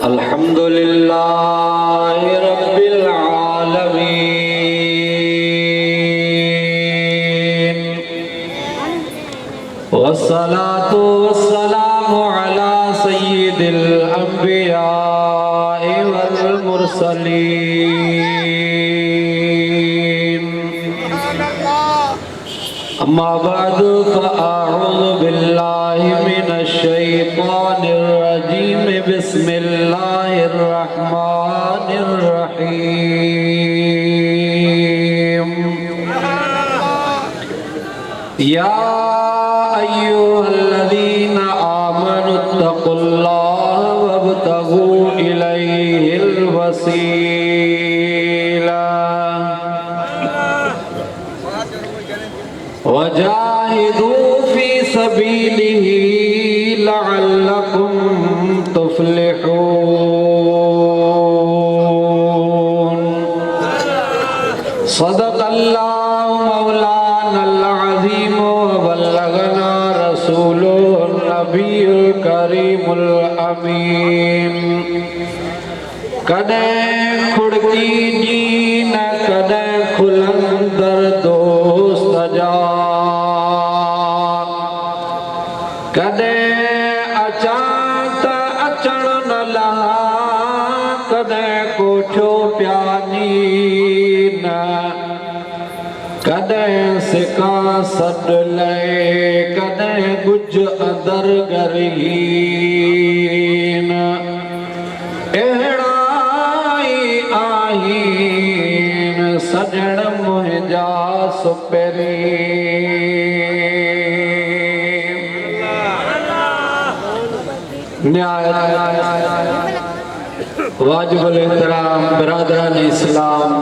अल्हम्दुलिल्लाह रब्बिल आलमीन वस्सलातु वस्सलामु अला सय्यिदिल अंबिया वल मुरसलीन अम्मा बादु फ़अऊज़ु बिल्लाहि मिनश शैतानिर रजीम बिस्मिल्लाहिर रहमानिर रहीम या अय्युहल्लज़ीना आमनुत्तक़ुल्लाह वब्तगू इलैहिल वसीला वजाहिदू फी सबीलिही लअल्लकुम तुफ्लिहून सदक़ल्लाहु मौलानल अज़ीम व बल्लगना रसूलुन नबियुल करीमुल अमीन कदे खुड़की जी न कदे खुलंदर दोस्त जा कदे अचात अचण न लहा कदे कोठो प्यानी न कदे सिका सड ले कदे गुज अदर गरीन आहीन सजण मुंहिंजा सुपरी वाजिबुल एहतराम बिरादरान इस्लाम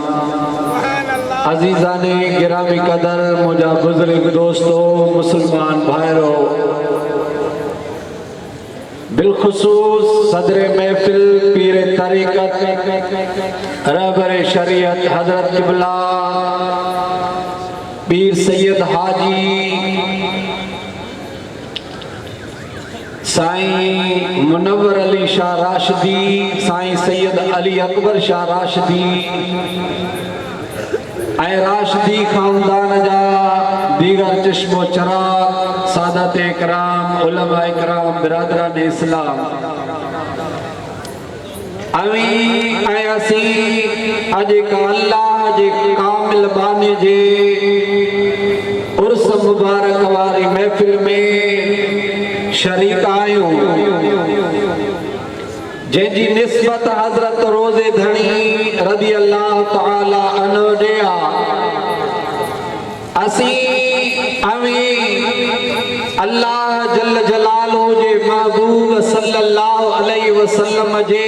अजीजाने गिरामी कदर मुझा बुजुर्ग दोस्तों मुसलमान भाइयों बिलखुसूस सदरे महफिल पीर तरीक़त रहबरे शरीयत हजरत क़िबला पीर सैयद हाजी साईं मुनव्वर अली शाह राशिदी साईं सैयद अली अकबर शाह राशिदी ऐं राशिदी खानदान जा दीगर चश्मो चराग सादत इकराम उलमा इकराम बिरादरान इस्लाम अमीं ऐं असीं अॼु अल्लाह जे कामिल बाने जे उर्स मुबारक वारी महफ़िल में शरीक आहियूं जंहिंजी निस्बत हज़रत रोज़े धणी रज़ी अल्लाह तआला अन्हु ॾे असीं अल्लाह जल जलालहू जे महबूब सल्लल्लाहु अलैहि वसल्लम जे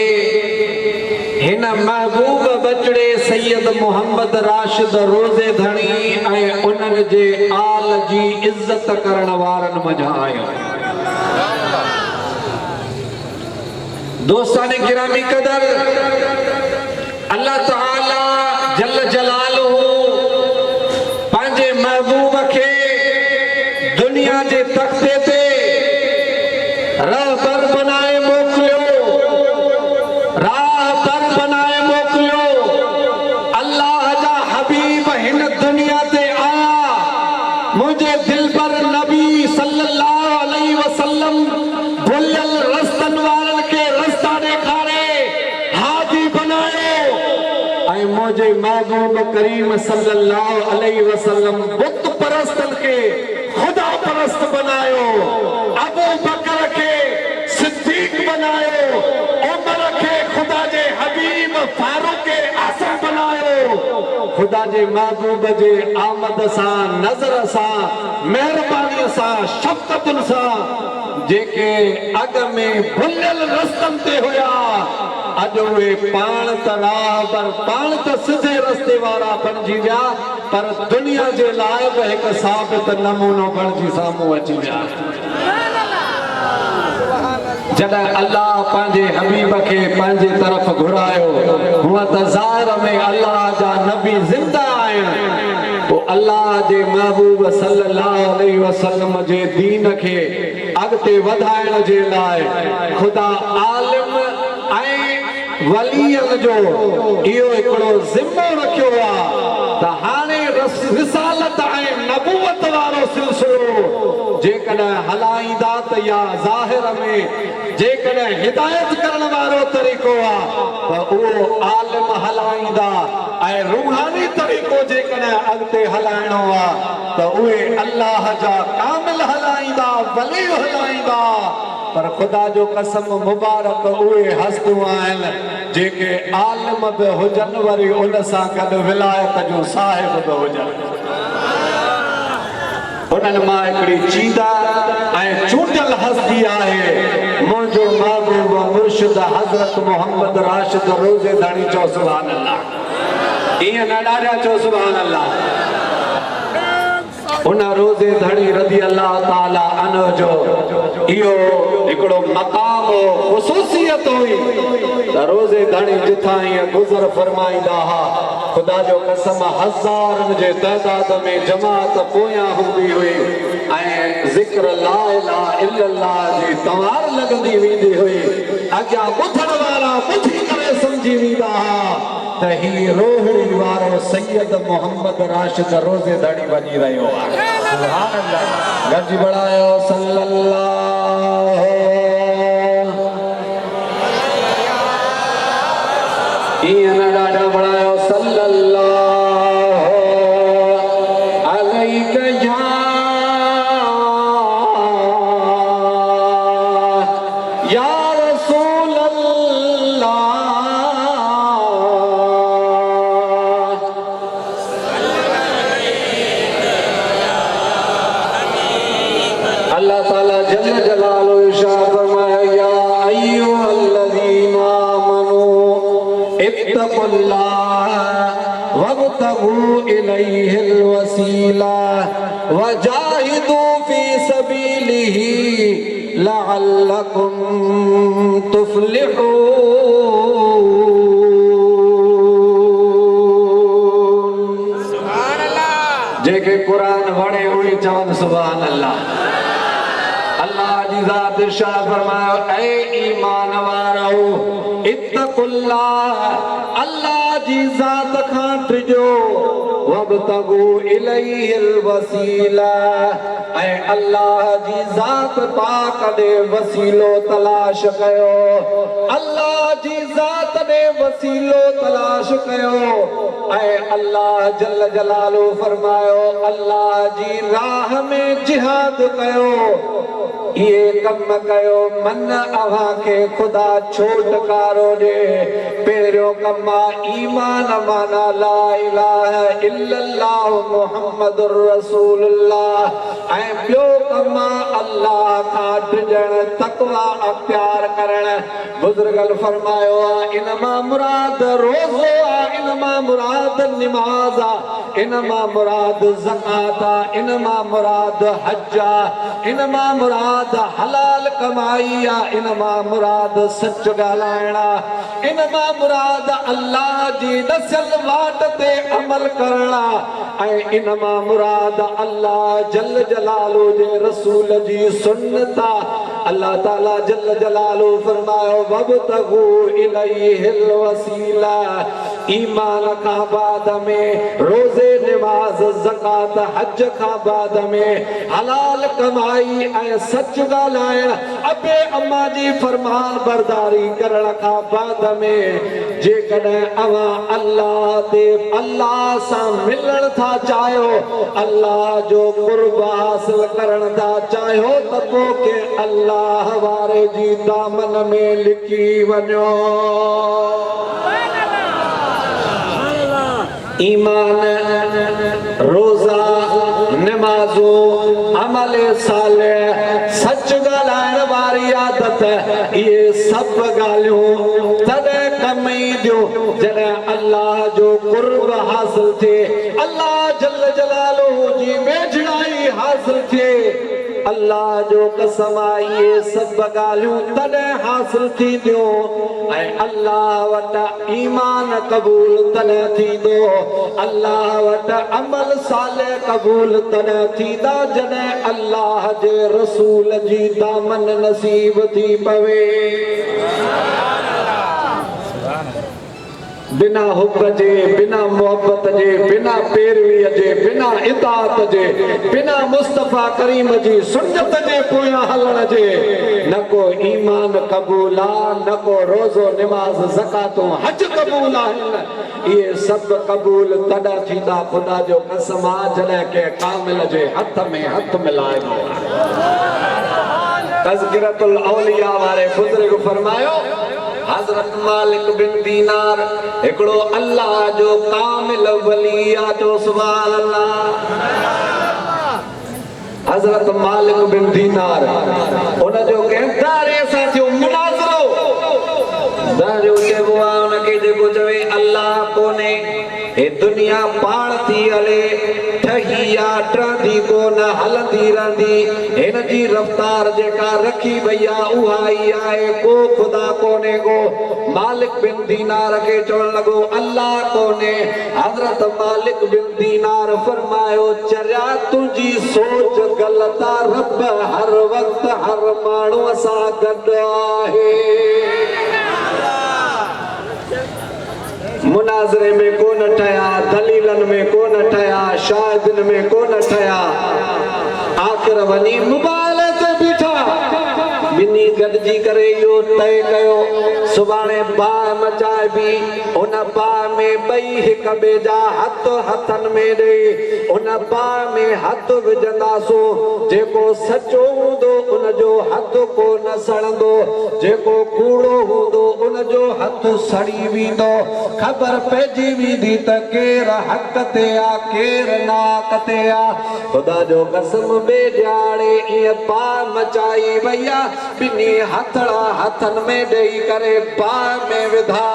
हिन महबूब बचड़े सैयद मोहम्मद राशिद रोज़े धणी ऐं उन्हनि जे आल जी इज़त करण वारनि मंझां आहियूं दोस्ताने गिरामी कदर अल्लाह तआला जल जलालहू पंहिंजे महबूब खे दुनिया जे तख़्ते ते रहबर बनाए मोकिलियो राहबर बनाए मोकिलियो अल्लाह जा हबीब हिन दुनिया ते आया मुझे दिलबर नबी सल्लल्लाहु अलैहि वसल्लम भुलियल रस्तन वारन के रास्ता ॾेखारे हाजी बनायो ऐं मुझे महबूब करीम सल्लल्लाहु अलैहि वसल्लम बुत परस्तन के खुदा परस्त बनायो अबू बकर के सिद्दीक बनायो उमर के खुदा जे हबीब फारूक आज़म बनायो खुदा जे महबूब जे आमद सां नज़र सां मेहरबानी सां शफ़क़तुन सां जेके अॻ में भुलियल रस्तनि ते हुया अॼु उहे पाण त राहबर पाण त सिधे रस्ते वारा बणिजी विया पर दुनिया जे लाइ बि हिकु साबित नमूनो बणिजी साम्हूं अची विया जॾहिं अल्लाह पंहिंजे हबीब खे पंहिंजे तरफ़ घुरायो हूअं त ज़ाहिर में अल्लाह जा नबी ज़िंदा आहिनि वो अल्लाह जे महबूब सल्लल्लाहु अलैहि वसल्लम जे दीन खे अॻिते वधाइण जे लाइ ख़ुदा आलिम ऐं वलियन जो इहो हिकिड़ो ज़िम्मो रखियो आहे त हाणे रिसालत ऐं नबूवत वारो सिलसिलो जेकॾहिं हलाईंदा त या ज़ाहिर में जेकॾहिं हिदायत करण वारो तरीक़ो आहे त उहो आलिम हलाईंदा ऐं रूहानी तरीक़ो जेकॾहिं अॻिते हलाइणो आहे त उहे अल्लाह जा कामिल हलाईंदा वली हलाईंदा पर ख़ुदा जो कसम मुबारक उहे हस्तूं आहिनि जेके आलिम बि हुजनि वरी उन सां गॾु विलायत जो साहिब बि हुजनि उन्हनि मां हिकिड़ी चीदा ऐं चूंडियल हस्ती आहे मुंहिंजो महबूब मुर्शिद हज़रत मोहम्मद राशिद रोज़ेदारी चओ सुभान अल्लाह ईअं न ॾाढा चओ सुभान अल्लाह उन रोज़े धड़ी रज़ी अल्लाह ताला अन्हु जो इहो हिकिड़ो मक़ाम ख़ुसूसियत हुई त रोज़े धड़ी जिथां ईअं गुज़र फरमाईंदा हुआ ख़ुदा जो कसम हज़ारनि जे तइदाद में जमात पोयां हूंदी हुई ऐं ज़िक्र ला इलाहा इल्लल्लाह जी तवार लॻंदी वेंदी हुई अॻियां ॿुधण वारा ॿुधी करे सम्झी वेंदा हुआ त ही रोहिणी वारो सैयद मोहम्मद राशिद रोज़े धड़ी वञी रहियो आहे सुभान अल्लाह गज बढ़ायो सल्लल्लाहु ईअं न ॾाढा बढ़ायो सल्लल्लाहु अलैहि या रसूल अल्लाह अल्लाह ताला जल्ल जलालुहु इरशाद फरमाया या अय्युहल्लज़ीना आमनू इत्तक़ुल्लाह वब्तगू इलैहिल वसीला वजाहिदू फी सबीलिही लअल्लकुम तुफ्लिहून सुभान अल्लाह जेके कुरान वणे उहे चवनि सुभान अल्लाह अल्लाह जी ज़ात इरशाद फरमायो ऐ ईमान वारो इत्तक़ुल्लाह अल्लाह जी ज़ात खां टिजो वब्तगू इलैहिल वसीला ऐं अल्लाह जी ज़ात पाक ॾे वसीलो तलाश कयो अल्लाह जी ज़ात ॾे वसीलो तलाश कयो ऐं अल्लाह जल्ल जलालुहु फरमायो अल्लाह जी राह में जिहाद कयो ये कम कयो मन अव्हां खे ख़ुदा छोटकारो ॾे पहिरियों कम ईमान माना ला इलाहा इल्लल्लाह मुहम्मदुर रसूलुल्लाह ऐं ॿियो कम अल्लाह खां ड्रिजण तक़वा अख्तियार करण बुज़ुर्गनि फरमायो आहे इन मां मुराद रोज़ो आहे इन मां मुराद निमाज़ आहे इन मां मुराद ज़कात आहे इन मां मुराद हज आहे इन मां मुराद हलाल कमाई आहे इन मां मुराद सच ॻाल्हाइण आहे इन मां मुराद अल्लाह जी दसियल वाट ते अमल करण आहे ऐं इन मां मुराद अल्लाह जल जलालुहु जे रसूल जी सुन्नत आहे अल्लाह ताला जल जलालुहु फरमायो वब्तगू इलैहिल वसीला ईमान खां बाद में रोज़े निमाज़ ज़कात हज खां बाद में हलाल कमाई ऐं सच ॻाल्हाइण अबे अम्मा जी फरमान बरदारी करण खां बाद में जेकॾहिं अव्हां अल्लाह ते अल्लाह सां मिलण था चाहियो अल्लाह जो क़ुर्ब हासिल करण था चाहियो त पोइ के अल्लाह वारे जी दामन में लिखी वञो ईमान रोज़ा नमाज़ो अमल सालिह सच ॻाल्हाइण वारी आदत इहे सभु ॻाल्हियूं तॾहिं कम ईंदियूं जॾहिं अल्लाह जो क़ुर्ब हासिल थिए अल्लाह जल जलालुहु जी वेझड़ाई हासिल थिए अल्लाह जो कसम आई ये सब गालियूं तॾहिं हासिल थींदियूं ऐं अल्लाह वटि ईमान क़बूल तॾहिं थींदो अल्लाह वटि अमल साले क़बूल तॾहिं थींदा जॾहिं अल्लाह जे रसूल जी दामन नसीब थी पवे बिना हुब जे बिना मोहब्बत जे बिना पैरवीअ जे बिना इताअत जे बिना मुस्तफ़ा करीम जी सुन्नत जे पोयां हलण जे न को ईमान क़बूल आहे न को रोज़ो निमाज़ ज़कातूं हज क़बूल आहिनि इहे सभु क़बूल तॾहिं थींदा ख़ुदा जो कसम आहे जॾहिं के कामिल जे हथ में हथ मिलाइबो तज़किरतुल औलिया वारे बुज़ुर्ग फरमायो हज़रत मालिक बिन दीनार एकड़ो अल्लाह जो कामिल वली आ जो सुभान अल्लाह हज़रत मालिक बिन दीनार उन जो कहदारे सां थियो मुनाज़रो दारो चइबो आहे उनखे जेको चवे अल्लाह कोन्हे हे दुनिया पाण थी हले ठही आ टहंदी कोन हलंदी रहंदी हिन जी रफ़्तार जेका रखी वई आहे उहा ई आहे को ख़ुदा कोन्हे को मालिक बिन दीनार खे चवण लॻो अल्लाह कोन्हे हज़रत मालिक बिन दीनार फरमायो चरिया तुंहिंजी सोच ग़लति आहे रब हर वक़्तु हर माण्हूअ सां गॾु आहे मुनाज़रे में कोन ठया दलीलन में कोन ठया शाहिदन में कोन ठया आख़िर वञी मुबाले ते बीठा बिनी गॾिजी करे इहो तय कयो सुभाणे बाहि मचाइबी उन बाहि में ॿई हिक ॿिए जा हथ हथनि में ॾेई उन बाहि में हथ विझंदासूं जेको सचो हूंदो उन जो हथ कोन सड़ंदो जेको कूड़ो हूंदो उन जो हथ सड़ी वेंदो ख़बर पइजी वेंदी त केरु हक़ ते आहे केरु नाक ते आहे ख़ुदा जो कसम ॿिए ॼाणे ईअं बाहि मचाई वई आहे बिनी हथड़ा हथन में ॾेई करे बाहि में विधा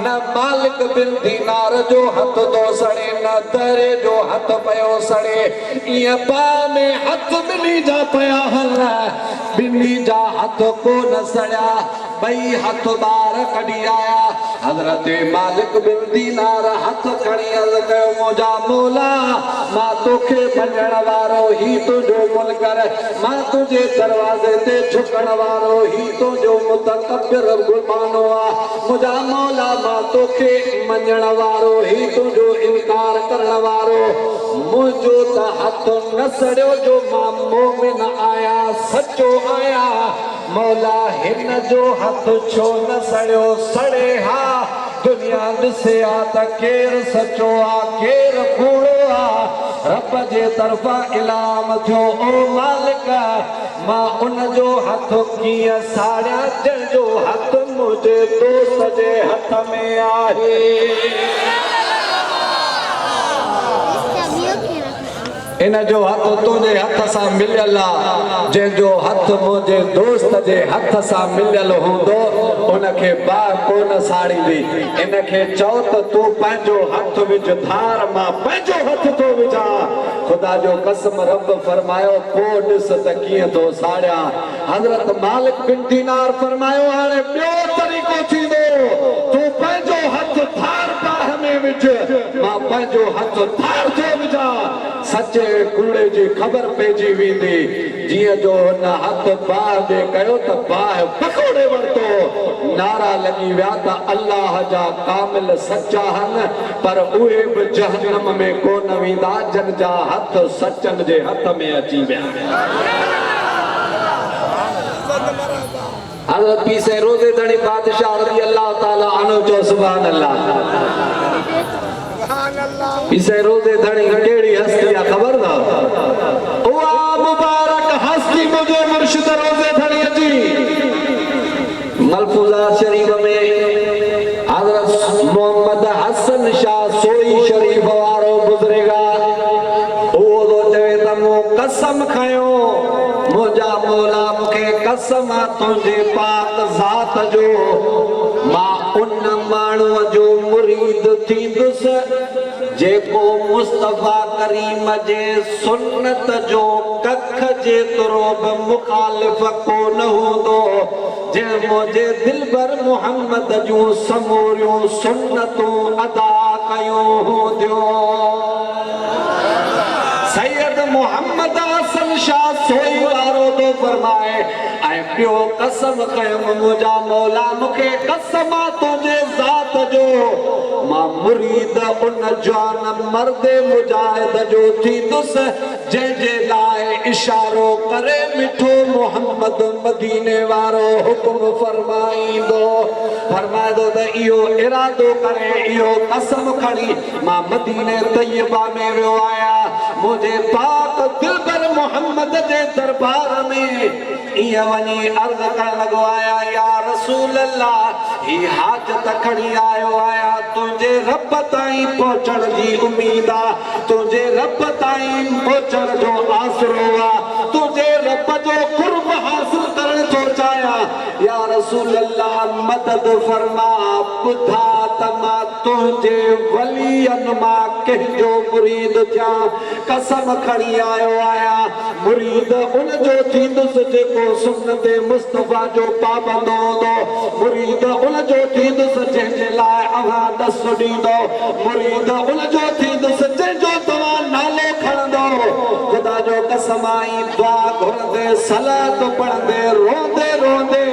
न मालिक बिन दीनार जो हथ तो सड़े न दरे जो हथ पयो सड़े ईअं बाहि में हथ बिनी जा पया हल बिनी जा हथ कोन सड़िया ॿई हथ ॿार कढी आया हज़रत मालिक बिन दीनार हथ खणी अर्ज़ कयो मुंहिंजा मौला मां तोखे मञण वारो ही तुंहिंजो मुनकर मां तुंहिंजे दरवाज़े ते झुकण वारो ही तुंहिंजो मुतकब्बिर गुलमानो आहे मुंहिंजा मौला मां तोखे मञण वारो ही तुंहिंजो इनकार करण वारो मुंहिंजो त हथ न सड़ियो जो मां मोमिन आया सचो आया मौला हिन जो हथ छो न सड़ियो सड़े हा दुनिया ॾिसे आ त केरु सचो आ केरु कूड़ो आ रब जे तरफ़ां इलाम थियो ओ मालिक मां उन जो हथ कीअं साड़ियां जंहिंजो हथ मुंहिंजे दोस्त जे हथ में आहे इन जो हथ तुंहिंजे हथ सां मिलियल आहे जंहिंजो हथ मुंहिंजे दोस्त जे हथ सां मिलियल हूंदो उनखे बाहि कोन साड़ींदी इनखे चओ त तूं पंहिंजो हथ विझ धार मां पंहिंजो हथ थो विझां ख़ुदा जो कसम रब फरमायो पोइ ॾिस त कीअं थो साड़ियां हज़रत मालिक बिन दीनार फरमायो हाणे ॿियो तरीक़ो थींदो तूं पंहिंजो हथ धार बाहि में विझ मां पंहिंजो हथ धार थो विझां सचे कूड़े जी ख़बर पइजी वेंदी जीअं जो हुन हथ बाहि में कयो त बाहि पकोड़े वरितो नारा लॻी विया त अल्लाह जा कामिल सचा आहिनि पर उहे बि जहन्नम में कोन वेंदा जन जा हथ सचनि जे हथ में अची विया हज़रत पीसे रोज़े धणी बादशाह रज़ी अल्लाह ताला अन्हु जो सुभान अल्लाह पीसे रोज़े धणी कहिड़ी हस्ती आहे ख़बर न उहा मुबारक हस्ती मुंहिंजो मुर्शिद रोज़े धणी जी मलफूज़ा शरीफ में हज़रत मोहम्मद हसन शाह सोई शरीफ वारो गुज़रेगा उहो तो चवे त मूं कसम खयो मुंहिंजा मौला मूंखे कसम आहे तुंहिंजे पाक ज़ात जो मां उन माण्हूअ जो मुरीद थींदुसि जेको मुस्तफा करीम जे सुन्नत जो कख जेतिरो बि मुखालिफ़ कोन हूंदो जे मुंहिंजे दिलबर मोहम्मद जूं समूरियूं सुन्नतूं अदा कयूं हूंदियूं। सैयद मोहम्मद हसन शाह सोई वारो तो फरमाए ऐं पियो कसम कयम मुंहिंजा मौला मूंखे कसम आहे तुंहिंजे ज़ात जो मां मुरीद उन जवान मर्द मुजाहिद जो थींदुसि जंहिंजे लाइ इशारो करे मिठो मोहम्मद मदीने वारो हुकुम फरमाईंदो फरमाईंदो त इहो इरादो करे इहो कसम खणी मां मदीने तैयबा में वियो आहियां मुझे पाक दिलबर मोहम्मद जे दरबार में इया वनी अर्ज करण लगो आया या रसूल अल्लाह ही हाजत खड़ी आयो आया तुझे रब ताईं पहुंचण जी उम्मीद आ तुझे रब ताईं पहुंचण जो आसरो आ तुझे रब जो कुर्ब हासिल करण थो चाहिया या रसूल अल्लाह मदद फरमा बुधा तमा तुझे वलियन मा कहजो मुरीद थिया कसम खड़ी आयो आया मुरीद उन जो थींदुसि जेको सुन्नत मुस्तफा जो पाबंद हूंदो मुरीद उन जो थींदुसि जंहिंजे लाइ अव्हां ॾस ॾींदो मुरीद उन जो थींदुसि जंहिंजो तव्हां नालो खणंदो ख़ुदा जो कसम आई दुआ घुरंदे सलात पढ़ंदे रोंदे रोंदे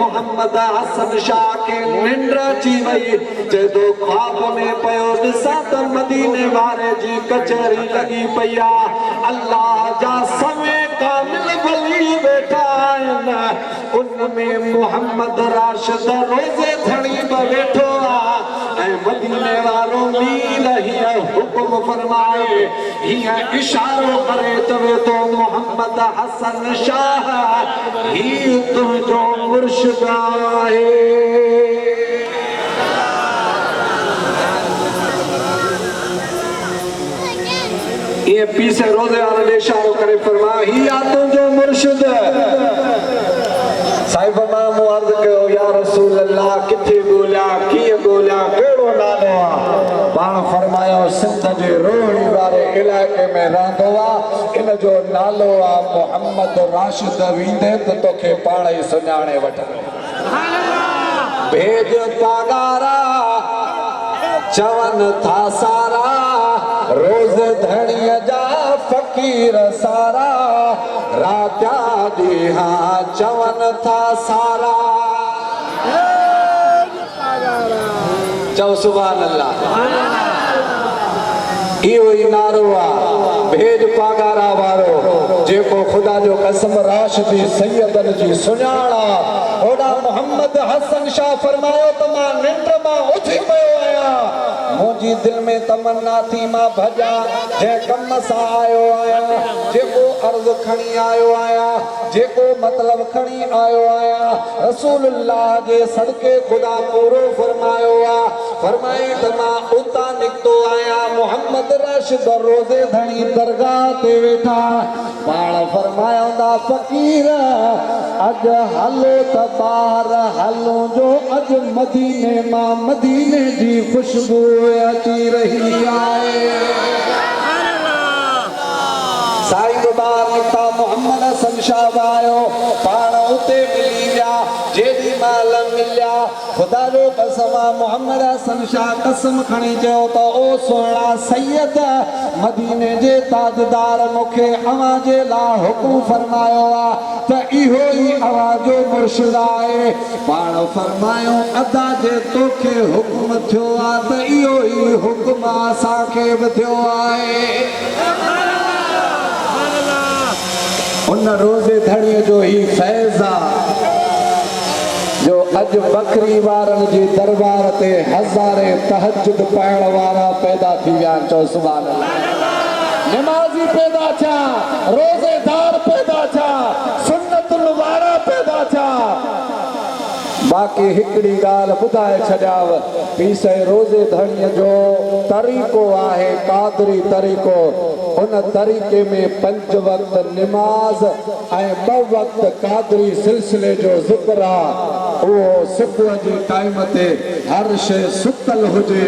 मोहम्मद हसन शाह के निंड अची वई जेदो ख्वाब में पयो ॾिसां त मदीने वारे जी कचहरी लगी पई आहे अल्लाह जा सवे कामिल वली वेठा आहिनि उनमें मोहम्मद राशिद रोज़े धणी बि वेठो आहे ऐं मदीने वारो मीर हीअं हुकुम फरमाए हीअं इशारो करे चवे थो मोहम्मद हसन शाह ही तुंहिंजो मुर्शिद आहे ये पीछे रोज़े वाले ने इशारो करे फरमा ही आतों जो मुर्शिद साहिब मां अर्ज कयो या रसूल अल्लाह किथे ॻोल्हिया कीअं ॻोल्हिया कहिड़ो नालो आहे पाण फरमायो सिंध जे रोहड़ी वारे इलाइक़े में रहंदो आहे इन जो नालो आहे मोहम्मद राशिद वींदे त तोखे पाण ई सुञाणे वठंदो भेज पागारा चवन था सारा रोज़ धणीअ जा फ़कीर सारा रात्या ॾींहा चवन था सारा चओ सुभान अल्लाह इहो ई नारो आहे भेज पागारा वारो जेको ख़ुदा जो कसम राशिदी सैयदन जी सुञाण आहे ओॾा मोहम्मद हसन शाह फरमायो त मां निंड मां उथी पियो आहियां मुंहिंजी दिल में तमन्ना थी मां भॼा जंहिं कम सां आयो आहियां जेको अर्ज़ खणी आयो आहियां जेको मतिलब खणी आयो आहियां रसूलुल्लाह जे सदके ख़ुदा पूरो फरमायो आहे फरमाई त मां उतां निकितो आहियां मोहम्मद राशिद रोज़े धणी दरगाह ते वेठा पाण फरमाया फ़कीर अॼु हलो त ॿाहिरि हलूं जो अॼु मदीने मां मदीने जी ख़ुशबू अची रही आहे साईं बार निकिता मोहम्मद हसन शाह आयो पाण उते मिली विया जेॾी महिल मिलिया ख़ुदा जो कसम आहे मोहम्मद हसन शाह कसम खणी चयो त ओ सुहिणा सैयद मदीने जे ताजदार मूंखे अव्हां जे लाइ हुकुम फरमायो आहे त इहो ई अव्हां जो मुर्शिद आहे पाण फरमायो अदा जे तोखे हुकुम थियो आहे त इहो ई हुकुम असांखे बि थियो आहे उन रोज़े धड़ीअ जो ही फैज़ आहे जो अॼु बकरी वारनि जी दरबार ते हज़ारे तहज्जुद पाइण वारा पैदा थी विया आहिनि चओ सुभान अल्लाह नमाज़ी पैदा थिया रोज़ेदार पैदा थिया सुन्नतुल वारा पैदा थिया बाक़ी हिकिड़ी ॻाल्हि ॿुधाए छॾियाव पीसे रोज़े धणीअ जो तरीक़ो आहे क़ादरी तरीक़ो उन तरीक़े में 5 वक्त नमाज़ ऐं 2 वक्त क़ादरी सिलसिले जो ज़िक्र आहे उहो सुबुह जे टाइम ते हर शइ सुतल हुजे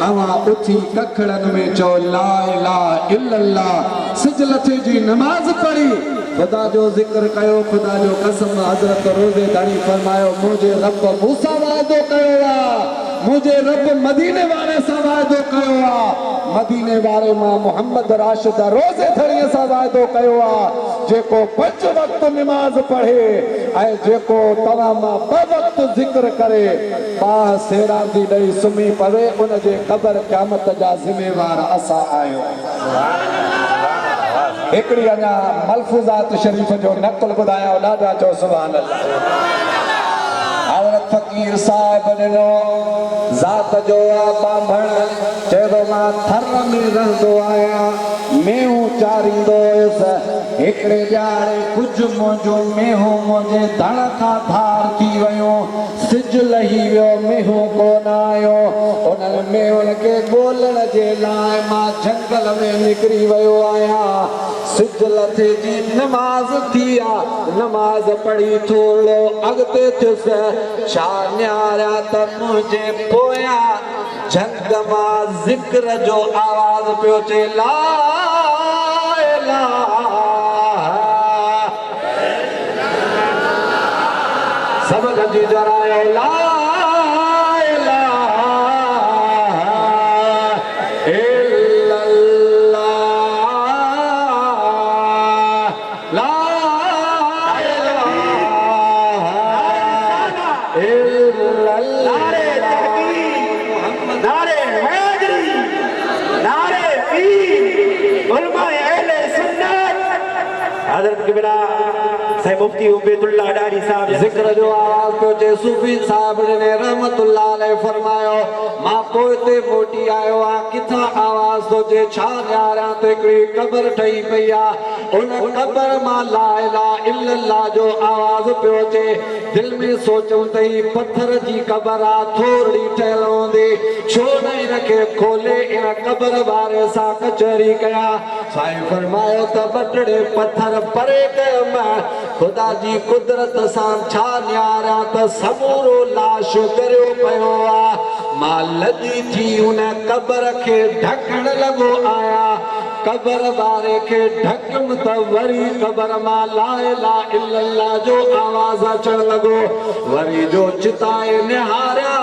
अवा उथी कखड़न में चो ला इलाहा इल्लल्लाह सिज लथे जी नमाज पढ़ी खुदा जो जिक्र कयो खुदा जो कसम हजरत रोज़े दाढ़ी फरमायो मुझे रब मूसा वादो कयो मुझे रब मदीने वाले सा वादो कयो मदीने वाले मां मोहम्मद राशिद रोज़े धड़ीअ सा वादो कयो जेको 5 वक्त नमाज पढ़े ऐं जेको तवा मां 2 वक्त जिक्र करे बाह सेरा दी ॾेई सुम्ही पवे उन जे क़बर क़यामत जा ज़िम्मेवार असां आहियूं। एकड़ी अञा मलफूज़ात शरीफ जो नक़ल ॿुधायां ॾाढा चओ सुभान अल्लाह। हज़रत फ़कीर साहिब ॾिनो ज़ात जो बांभण चयो मां थर में रहंदो आहियां मेहूं चारींदो हुयुसि हिकिड़े ॼाणे कुझु मुंहिंजो मेहूं मुंहिंजे धड़ खां धार थी वियो सिज लही वियो मेहूं कोन आयो उन्हनि मेहुनि खे ॻोल्हण जे लाइ मां जंगल में निकिरी वियो आहियां सिज लथे जी नमाज़ थी नमाज़ पढ़ी थोरो अॻिते थियुसि छा न्यारा त मुंहिंजे पोयां झंग मां ज़िक्र जो आवाज़ पियो चे ला सब गंजी जरायो ला हज़रत के बिना साईं मुफ्ती उबैदुल्लाह डारी साहब ज़िक्र जो आवाज़ पियो चे सूफ़ी साहब ने रहमतुल्लाह अलैहि फरमायो मां पोइते मोटी आयो किथां आवाज़ तो चे छा न्यारा ते हिकिड़ी क़बर ठही पई उन क़बर मां ला इलाहा इल्लल्लाह जो आवाज़ पियो चे दिल में सोचूं तई पत्थर जी क़बर थोड़ी ठहियल हूंदी छो न इनखे खोले इन क़बर वारे सां कचहरी कया साईं फरमायो त बटड़े पत्थर परे कयो मां खुदा जी कुदरत सां छा न्यारा त समूरो लाश करियो पियो मां लजी थी उन क़बर खे ढकण लॻो आया क़बर वारे खे ढकम त वरी क़बर मां ला इलाहा इल्लल्लाह जो आवाज़ अचण लॻो वरी जो चिताए निहारिया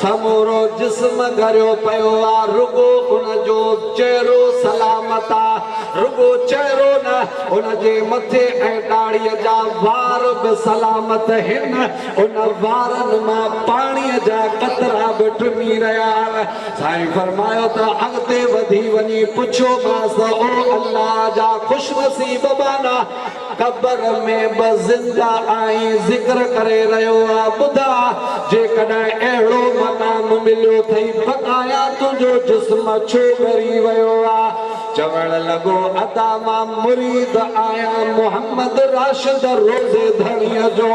समूरो जिस्म गरियो पियो रुगो उन जो चेहरो सलामत रुगो चेहरो न उन जे मथे ऐं ॾाड़ीअ जा वार बि सलामत हिन उन वारनि मां पाणीअ जा कतरा बि टुमी रहिया साईं फरमायो त अॻिते वधी वञी पुछो मांसि ओ अल्लाह जा ख़ुशनसीब बाना क़बर में बि ज़िंदा आई ज़िक्र करे रहियो ॿुधा जेकॾहिं अहिड़ो मक़ाम मिलियो अथई बक़ाया तुंहिंजो जिस्म छो ॻरी वियो चवण लॻो अदा मां मुरीद आहियां मोहम्मद राशिद रोज़े धड़ीअ जो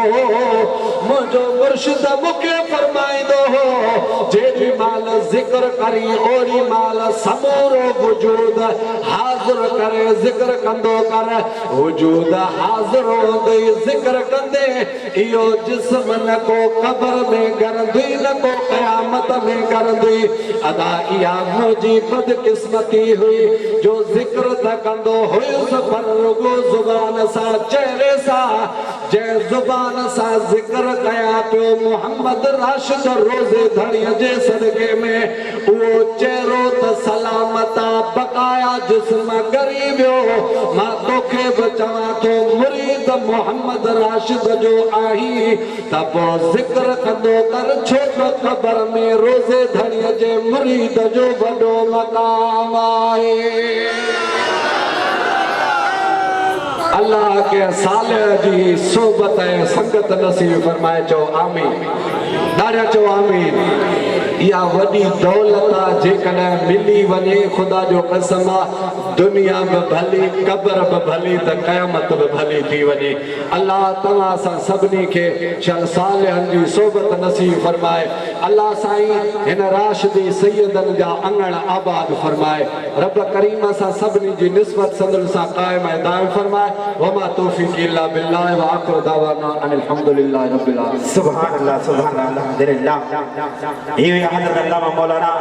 मुंहिंजो मुर्शिद मूंखे फरमाईंदो हो जेॾी महिल ज़िक्र करी ओड़ी महिल समूरो वजूद हाज़िर करे ज़िक्र कंदो कर वजूद हाज़िर हूंदई ज़िक्र कंदे इहो जिस्म न को क़बर में गरंदुई न को क़यामत में गरंदुई अदा इहा मुंहिंजी बदकिस्मती हुई जो ज़िक्र त कंदो हुयुसि पर रुगो ज़ुबान सां चेहरे सां जंहिं ज़ुबान सां ज़िक्र कया पियो मोहम्मद राशिद रोज़े धड़ीअ जे सदके में उहो चेहरो त सलामत बक़ाया जिस्म ॻरी वियो मां तोखे बि चवां थो मुरीद मोहम्मद राशिद जो आही त पोइ ज़िक्र कंदो कर छो त क़बर में रोज़े धड़ीअ जे मुरीद जो वॾो मक़ाम आहे अल्लाह के सालिह जी सोबत ऐं संगत नसीब फरमाए चो आमीन ॾाढा चो आमीन इहा वॾी दौलत जेकॾहिं मिली वञे ख़ुदा जो कसम दुनिया में भली, कब्र में भली, त क़यामत में भली थी वञे। अल्लाह तव्हां सां सभिनी खे चल सालिहनि जी सोबत नसीब फरमाए। अल्लाह साईं हिन राशिदी सैयदनि जा अंगण आबाद फरमाए। रब करीम सां सभिनी जी निस्बत संदल सां क़ाइम ऐं दाइम फरमाए। वमा तौफीक़ इल्ला बिल्लाह व आखिर दावाना अनिल हम्दुलिल्लाहि रब्बिल आलमीन। सुभान अल्लाह, सुभान अल्लाह, अल्हम्दुलिल्लाह। ये हज़रत अल्लामा मौलाना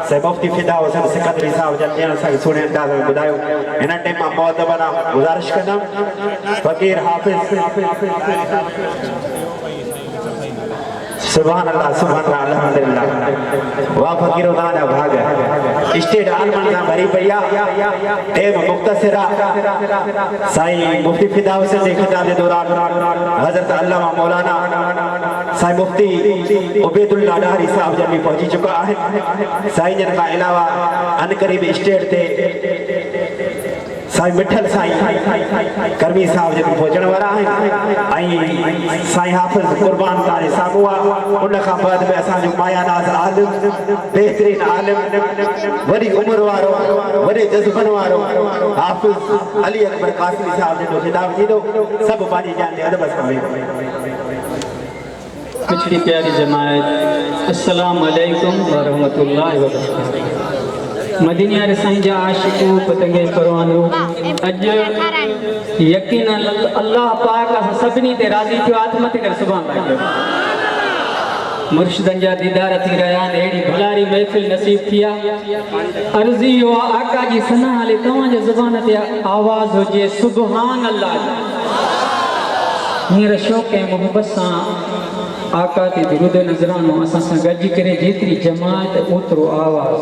साहिब मुफ्ती फिदा हुसैन सिकंदरी साहब जल्दी असांखे सुहिणे अंदाज़ में ॿुधायो। हिन टाइम मां मुअद्दबना गुज़ारिश कंदुमि फ़क़ीर हाफ़िज़। सुभान अल्लाह, सुभान अल्लाह, अल्हम्दुलिल्लाह। वाह फ़क़ीरो तव्हांजा भाग स्टेट आलमन सां भरी पई आहे। टेम मुख़्तसिरा साईं मुफ्ती फिदा हुसैन जे ख़िताब जे दौरान हज़रत अल्लामा मौलाना साईं मुफ्ती उबैदुल्लाह डाहरी साहब जन भी पहुंची चुका है। साईं जन खां अलावा अनकरीब स्टेट ते साईं मिठल साईं करमी साहब जन पहुंचण वारा आहिनि। साईं हाफ़िज़ कुर्बान तारे साम्हूं आहे। उन खां बाद में असांजो मायानाज़ आलिम, बेहतरीन आलिम, वॾी उमिरि वारो, वॾे जज़्बनि वारो हाफ़िज़ अली अकबर कासिमी साहब जन जो ख़िताब ॾींदो। सभु पंहिंजी जान ते अदब सां वेही। पिछड़ी प्यारी जमायत, अस्सलाम वालेकुम व रहमतुल्लाहि व बरकातहू। मदीना रसाई जा आशिकू पतंगे परवानो अज यकीन अल्लाह पाक सभिनी ते राज़ी थियो। आत्मत कर सुभान अल्लाह। मुर्शिदन जा दीदार थी रहा आहिनि। अहिड़ी भलारी महफ़िल नसीब थिया। अर्ज़ी हो आका जी सना हले तव्हां जे ज़ुबान ते आवाज़ हुजे सुभान अल्लाह। हींअर शौक़ ऐं मोहब्बत सां आका ते दुरूद नज़रानो असां सां गॾिजी करे जेतिरी जमात ओतिरो आवाज़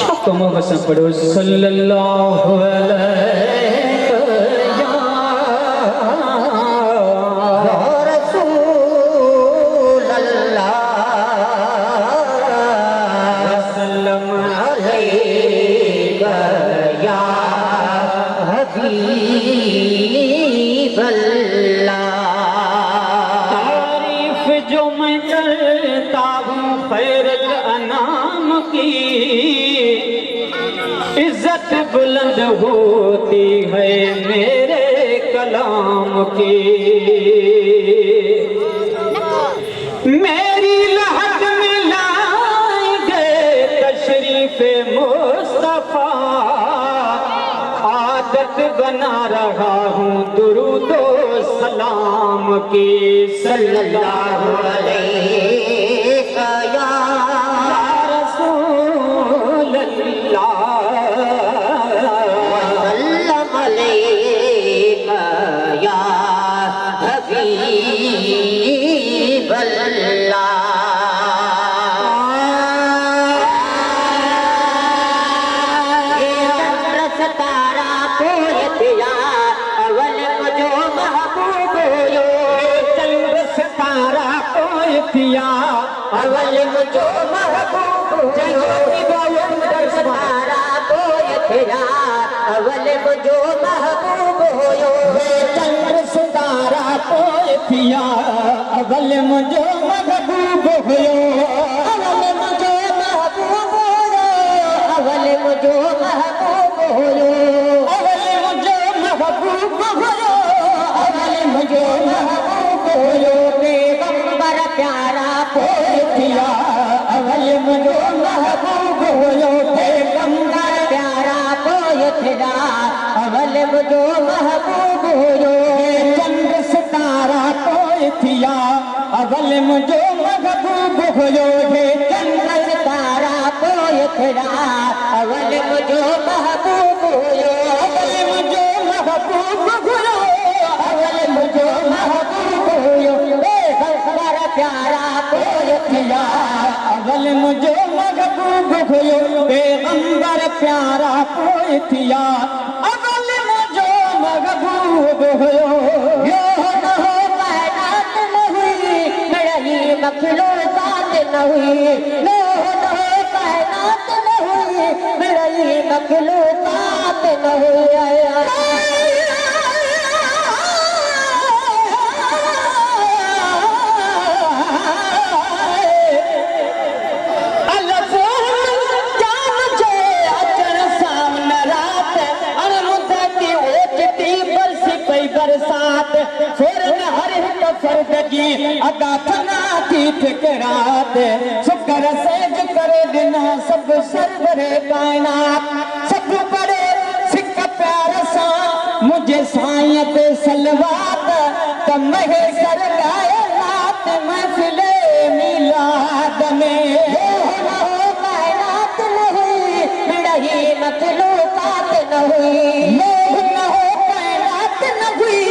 शौक़ मोहब्बत सां पढ़ो। सल्लल्लाहु अलैहि इज्जत बुलंद होती है मेरे कलाम की। मेरी लहद में लाएंगे तशरीफ़े मुस्तफ़ा। आदत बना रहा हूँ दुरूदो सलाम की। सल्लल्लाहु अलैहि अवल मुझो महबूब अवल मुझो महबूब होयो। चंद्र सितारा पोइ थिया अवल मुझो महबूब हुयो। अवल मुझो महबूब हुयो। अवल मुझो महबूब हुयो। अवल मुझो महबूब हुयो। अवल मुझो महबूब हुयो। पैगंबर प्यारा पोइ थिया अवल मुझो महबूब हुयो। पैगंबर प्यारा पोइ थिया अवल मुझो महबूब हुयो। चंद्र सितारा पोइ थिया अवल मुझो महबूब हुयो। चंद्र सितारा पोइ थिया अवल मुझो महबूब हुयो। अवल मुझो महबूब हुयो। अवल मुझो महबूब हुयो। पैगंबर प्यारा पोइ थिया अवल मुझो महबूब हुयो। पैगंबर प्यारा पोइ थिया अवल मुझो महबूब हुयो। यो न हो कायनात न हुई मिड़ई मखलूक़ात न हुई। नो न हो कायनात न हुई मिड़ई मखलूक़ात न हुई। बरसात फौरन हर हिक फर्द जी अदा फना थी फिकरात शुक्र सेज करे ॾिना सभु सरवरे काइनात सभु पढ़े सिक प्यार सां मुंहिंजे साईं ते सलवात त महे सर ॻाए नात महफ़िल मीलाद में काइनात न हुई मिड़ही मखलूकात न हुई न हो काइनात न हुई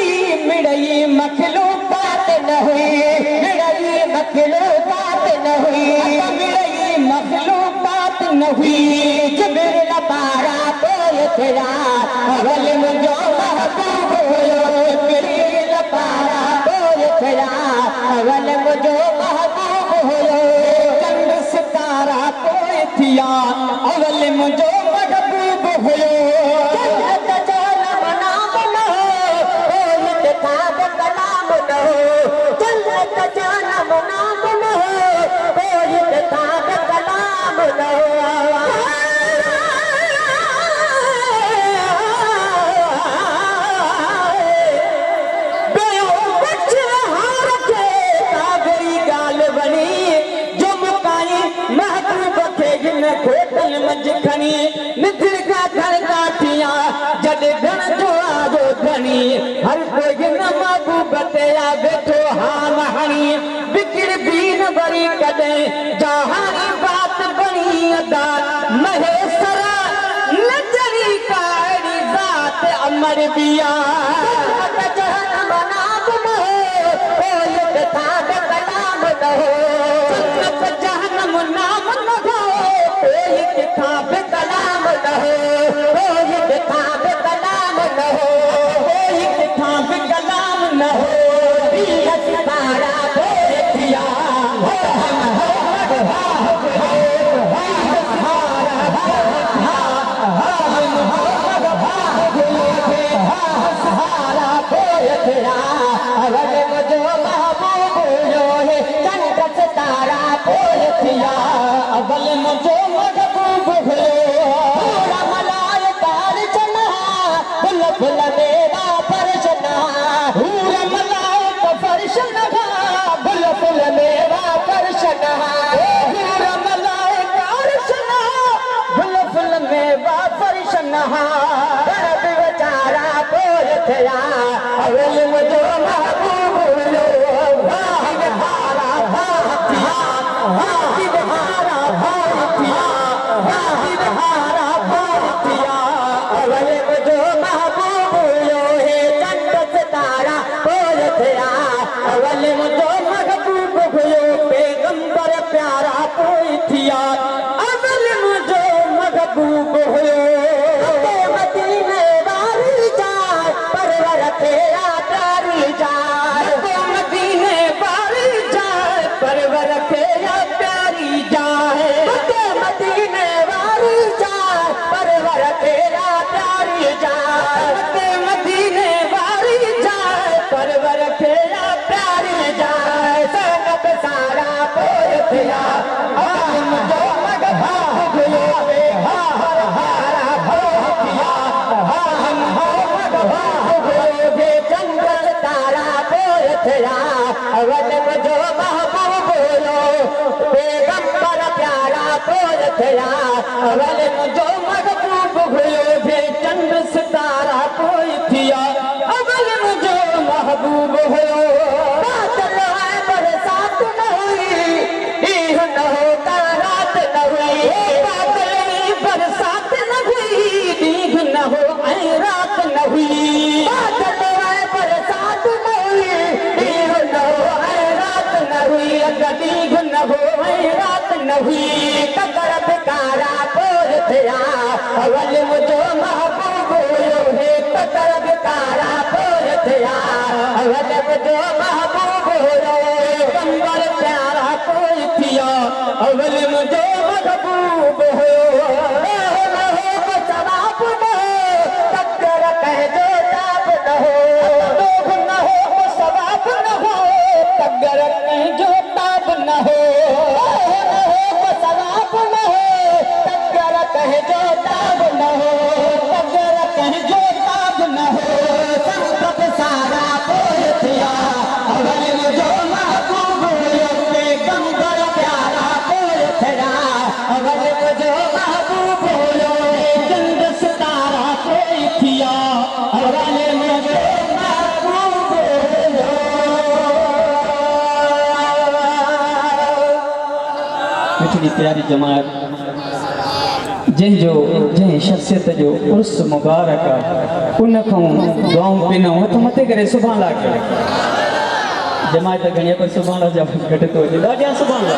मिड़ही मखलूकात न हुई मिड़ही मखलूकात न हुई मिड़ही मखलूकात न हुई जिब्रील पारा कोई तेरा अवल मुंहिंजो महबूब हुयो जिब्रील पारा कोई तेरा अवल मुंहिंजो महबूब हुयो चंद सितारा कोई थिया अवल मुंहिंजो महबूब हुयो जन्नत जो नाम न हो कोई किताब कलाम न हो जन्नत जो नाम न हो कोई किताब कलाम न हो खोटल मंझ खणी निधर का घर काठिया जॾे घण जो आजो धणी हर कोई हिन महबूब ते आ वेठो हाम हणी बिगड़ बीन वरी कॾहिं जहानी बात बणी अदा महेसरा नजरी काड़ी ज़ात अमर बिया जहनम नाम न हो कोई किताब कलाम न हो जहनम नाम न हो कोई किताब कलाम न हो कोई किताब कलाम न हो कोई किताब कलाम न हो सितारा थिया अवल मुझो महबूब हुयो रमलाल तार चना फुल फुल मेरा परशना रमलाल तो परशना फुल फुल मेरा परशना रमलाल परशना फुल फुल मेरा परशना गरब बेचारा बोल थिया अवल मुझो महबूब हुयो अवल मुझो महबूब हुयो पैगंबर प्यारा कोई थिया अवल मुझो महबूब हुयो मदीने वाली जाए परवर तेरा प्यारी जाए मदीने वाली जाए परवर तेरा प्यारी जाए मदीने वाली जाए परवर तेरा प्यारी जाए मदीने वाली जाए परवर तेरा प्यारी जाए सनब सारा कोई थिया अवल मुझो महबूब हुयो हार हारा थिया हम हो महबूब हुयो जे चंद्र तारा कोई थिया अवल मुझो महबूब हुयो पैगंबर प्यारा कोई थिया अवल मुझो महबूब हुयो जे चंद्र सितारा कोई थिया अवल मुझो महबूब हुयो बादल है बरसात न हुई ईह न हो रात न हुई बादल बरसात न हुई ईह न हो रात न हुई बादल है बरसात न हुई ईह न हो रात न हुई ईह न हो रात न हुई कदर बिकारा बोल थिया अवल मुझो महबूब हुयो हे कदर बिकारा बोल थिया अवल मुझो महबूब हुयो पैगंबर प्यारा कोई थिया अवल मुझो महबूब हुयो न हो सवाब न हो तकदर कह जो ताब न हो लोग न हो सवाब न हो तकदर कह जो ताब न हो सवाब न हो तकदर कह जो ताब न हो तकदर कह जो ताब न हो संकट सारा मिठड़ी प्यारी जमात जंहिं शख्सियत जो उर्स मुबारक आहे उन खां गांव पिन हथ मथे करे सुभाणे ला कयो जमात घणी पर सुभाणे जा घटि थो अचे ॾाढा सुभाणे ला